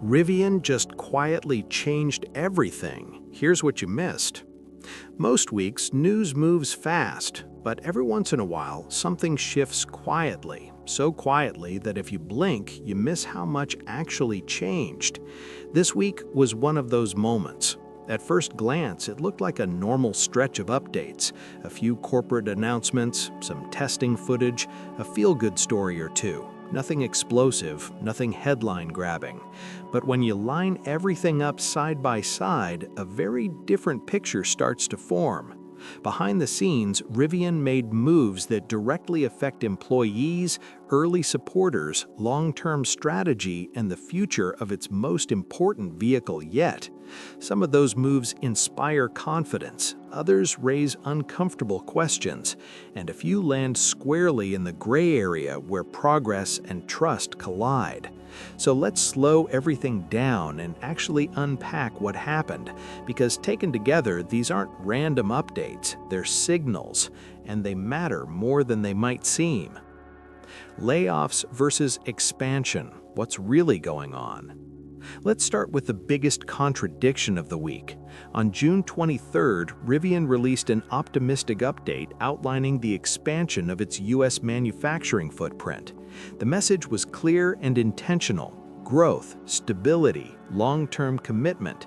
Rivian just quietly changed everything. Here's what you missed. Most weeks, news moves fast, but every once in a while, something shifts quietly. So quietly that if you blink, you miss how much actually changed. This week was one of those moments. At first glance, it looked like a normal stretch of updates, a few corporate announcements, some testing footage, a feel-good story or two. Nothing explosive, nothing headline-grabbing. But when you line everything up side by side, a very different picture starts to form. Behind the scenes, Rivian made moves that directly affect employees, early supporters, long-term strategy, and the future of its most important vehicle yet. Some of those moves inspire confidence, others raise uncomfortable questions, and a few land squarely in the gray area where progress and trust collide. So let's slow everything down and actually unpack what happened, because taken together, these aren't random updates, they're signals, and they matter more than they might seem. Layoffs versus expansion. What's really going on? Let's start with the biggest contradiction of the week. On June 23rd, Rivian released an optimistic update outlining the expansion of its U.S. manufacturing footprint. The message was clear and intentional: growth, stability, long-term commitment.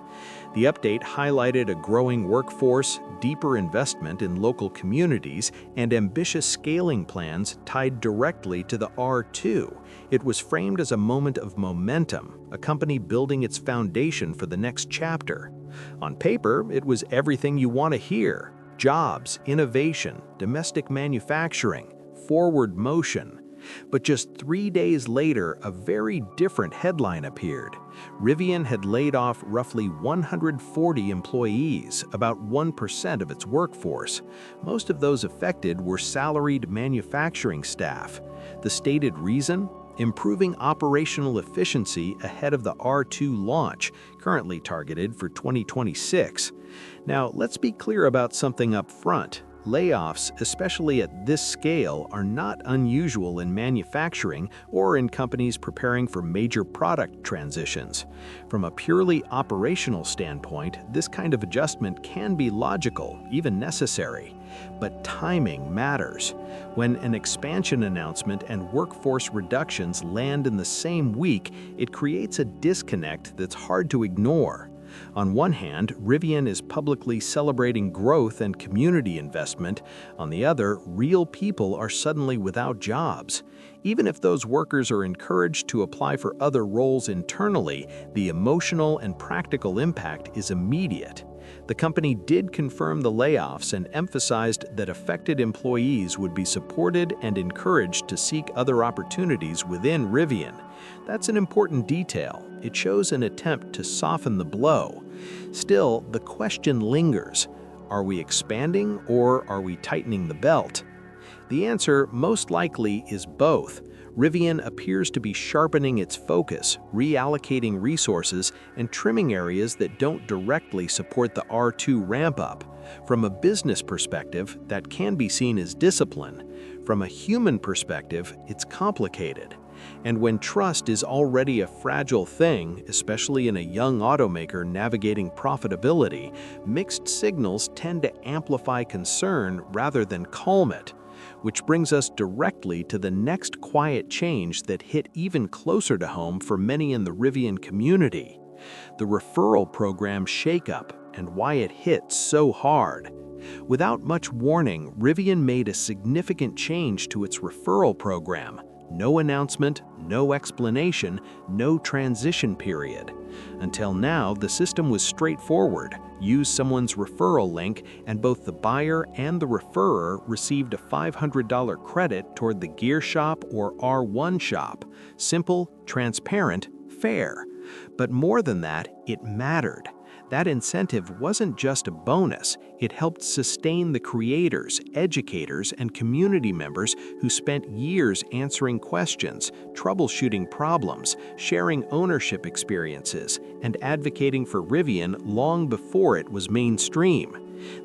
The update highlighted a growing workforce, deeper investment in local communities, and ambitious scaling plans tied directly to the R2. It was framed as a moment of momentum, a company building its foundation for the next chapter. On paper, it was everything you want to hear: jobs, innovation, domestic manufacturing, forward motion. But just 3 days later, a very different headline appeared. Rivian had laid off roughly 140 employees, about 1% of its workforce. Most of those affected were salaried manufacturing staff. The stated reason? Improving operational efficiency ahead of the R2 launch, currently targeted for 2026. Now, let's be clear about something up front. Layoffs, especially at this scale, are not unusual in manufacturing or in companies preparing for major product transitions. From a purely operational standpoint, this kind of adjustment can be logical, even necessary. But timing matters. When an expansion announcement and workforce reductions land in the same week, it creates a disconnect that's hard to ignore. On one hand, Rivian is publicly celebrating growth and community investment. On the other, real people are suddenly without jobs. Even if those workers are encouraged to apply for other roles internally, the emotional and practical impact is immediate. The company did confirm the layoffs and emphasized that affected employees would be supported and encouraged to seek other opportunities within Rivian. That's an important detail. It shows an attempt to soften the blow. Still, the question lingers: are we expanding or are we tightening the belt? The answer, most likely, is both. Rivian appears to be sharpening its focus, reallocating resources, and trimming areas that don't directly support the R2 ramp-up. From a business perspective, that can be seen as discipline. From a human perspective, it's complicated. And when trust is already a fragile thing, especially in a young automaker navigating profitability, mixed signals tend to amplify concern rather than calm it. Which brings us directly to the next quiet change that hit even closer to home for many in the Rivian community: the referral program shakeup and why it hit so hard. Without much warning, Rivian made a significant change to its referral program. No announcement, no explanation, no transition period. Until now, the system was straightforward. Use someone's referral link, and both the buyer and the referrer received a $500 credit toward the gear shop or R1 shop. Simple, transparent, fair. But more than that, it mattered. That incentive wasn't just a bonus, it helped sustain the creators, educators, and community members who spent years answering questions, troubleshooting problems, sharing ownership experiences, and advocating for Rivian long before it was mainstream.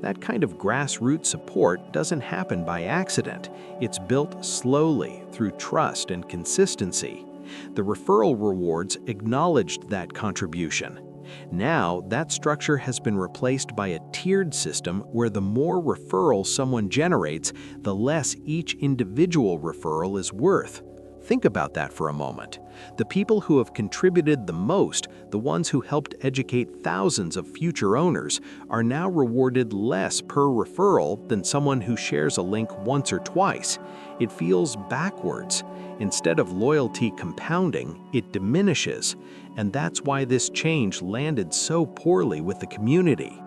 That kind of grassroots support doesn't happen by accident. It's built slowly through trust and consistency. The referral rewards acknowledged that contribution. Now, that structure has been replaced by a tiered system where the more referrals someone generates, the less each individual referral is worth. Think about that for a moment. The people who have contributed the most, the ones who helped educate thousands of future owners, are now rewarded less per referral than someone who shares a link once or twice. It feels backwards. Instead of loyalty compounding, it diminishes. And that's why this change landed so poorly with the community.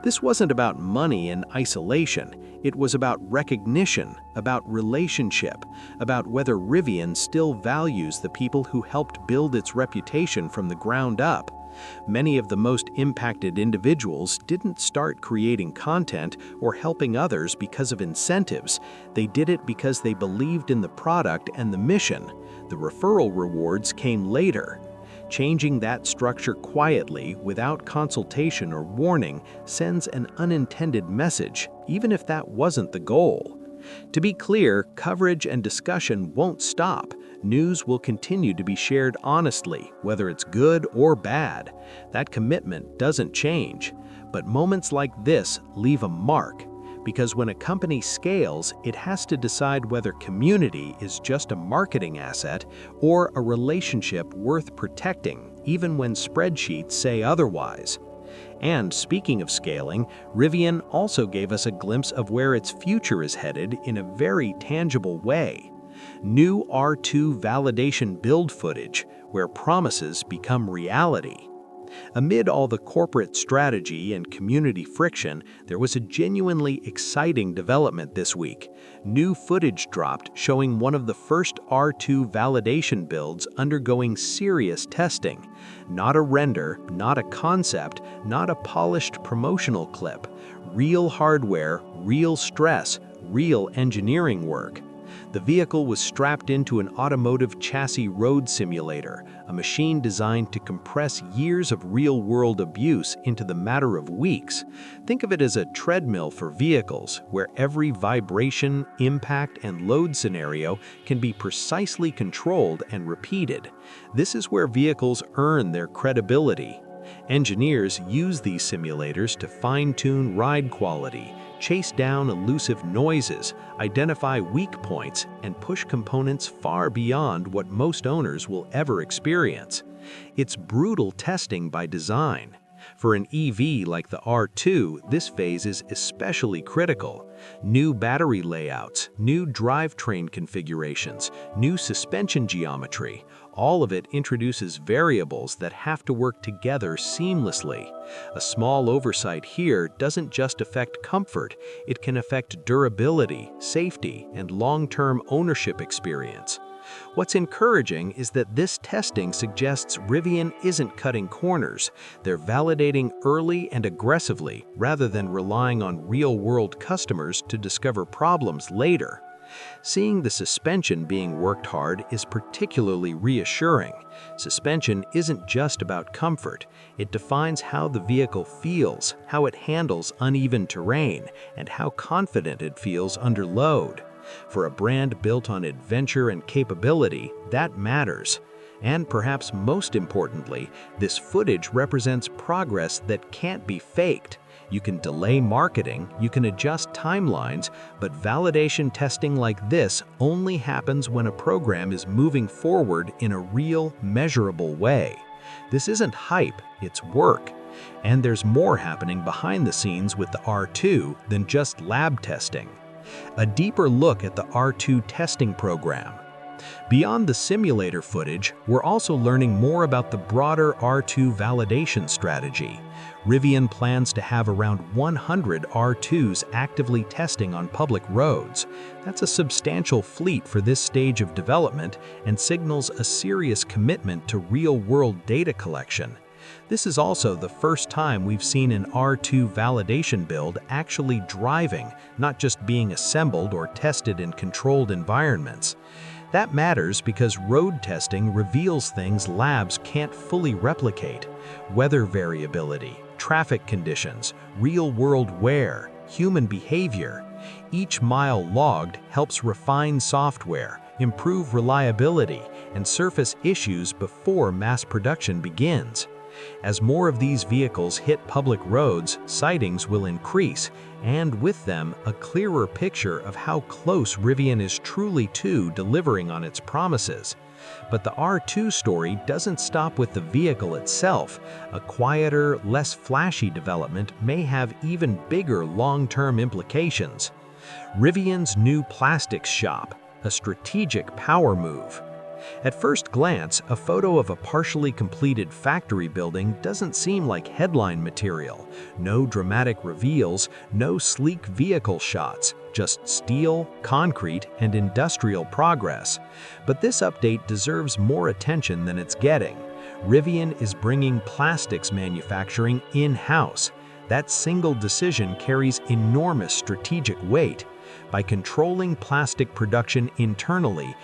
This wasn't about money and isolation. It was about recognition, about relationship, about whether Rivian still values the people who helped build its reputation from the ground up. Many of the most impacted individuals didn't start creating content or helping others because of incentives. They did it because they believed in the product and the mission. The referral rewards came later. Changing that structure quietly, without consultation or warning, sends an unintended message, even if that wasn't the goal. To be clear, coverage and discussion won't stop. News will continue to be shared honestly, whether it's good or bad. That commitment doesn't change. But moments like this leave a mark. Because when a company scales, it has to decide whether community is just a marketing asset or a relationship worth protecting, even when spreadsheets say otherwise. And speaking of scaling, Rivian also gave us a glimpse of where its future is headed in a very tangible way. New R2 validation build footage, where promises become reality. Amid all the corporate strategy and community friction, there was a genuinely exciting development this week. New footage dropped showing one of the first R2 validation builds undergoing serious testing. Not a render, not a concept, not a polished promotional clip. Real hardware, real stress, real engineering work. The vehicle was strapped into an automotive chassis road simulator, a machine designed to compress years of real-world abuse into the matter of weeks. Think of it as a treadmill for vehicles, where every vibration, impact, and load scenario can be precisely controlled and repeated. This is where vehicles earn their credibility. Engineers use these simulators to fine-tune ride quality, chase down elusive noises, identify weak points, and push components far beyond what most owners will ever experience. It's brutal testing by design. For an EV like the R2, this phase is especially critical. New battery layouts, new drivetrain configurations, new suspension geometry, all of it introduces variables that have to work together seamlessly. A small oversight here doesn't just affect comfort, it can affect durability, safety, and long-term ownership experience. What's encouraging is that this testing suggests Rivian isn't cutting corners. They're validating early and aggressively rather than relying on real-world customers to discover problems later. Seeing the suspension being worked hard is particularly reassuring. Suspension isn't just about comfort. It defines how the vehicle feels, how it handles uneven terrain, and how confident it feels under load. For a brand built on adventure and capability, that matters. And perhaps most importantly, this footage represents progress that can't be faked. You can delay marketing, you can adjust timelines, but validation testing like this only happens when a program is moving forward in a real, measurable way. This isn't hype, it's work. And there's more happening behind the scenes with the R2 than just lab testing. A deeper look at the R2 testing program. Beyond the simulator footage, we're also learning more about the broader R2 validation strategy. Rivian plans to have around 100 R2s actively testing on public roads. That's a substantial fleet for this stage of development and signals a serious commitment to real-world data collection. This is also the first time we've seen an R2 validation build actually driving, not just being assembled or tested in controlled environments. That matters because road testing reveals things labs can't fully replicate: weather variability, traffic conditions, real-world wear, human behavior. Each mile logged helps refine software, improve reliability, and surface issues before mass production begins. As more of these vehicles hit public roads, sightings will increase, and with them, a clearer picture of how close Rivian is truly to delivering on its promises. But the R2 story doesn't stop with the vehicle itself. A quieter, less flashy development may have even bigger long-term implications. Rivian's new plastics shop, a strategic power move. At first glance, a photo of a partially completed factory building doesn't seem like headline material. No dramatic reveals, no sleek vehicle shots, just steel, concrete, and industrial progress. But this update deserves more attention than it's getting. Rivian is bringing plastics manufacturing in-house. That single decision carries enormous strategic weight. By controlling plastic production internally,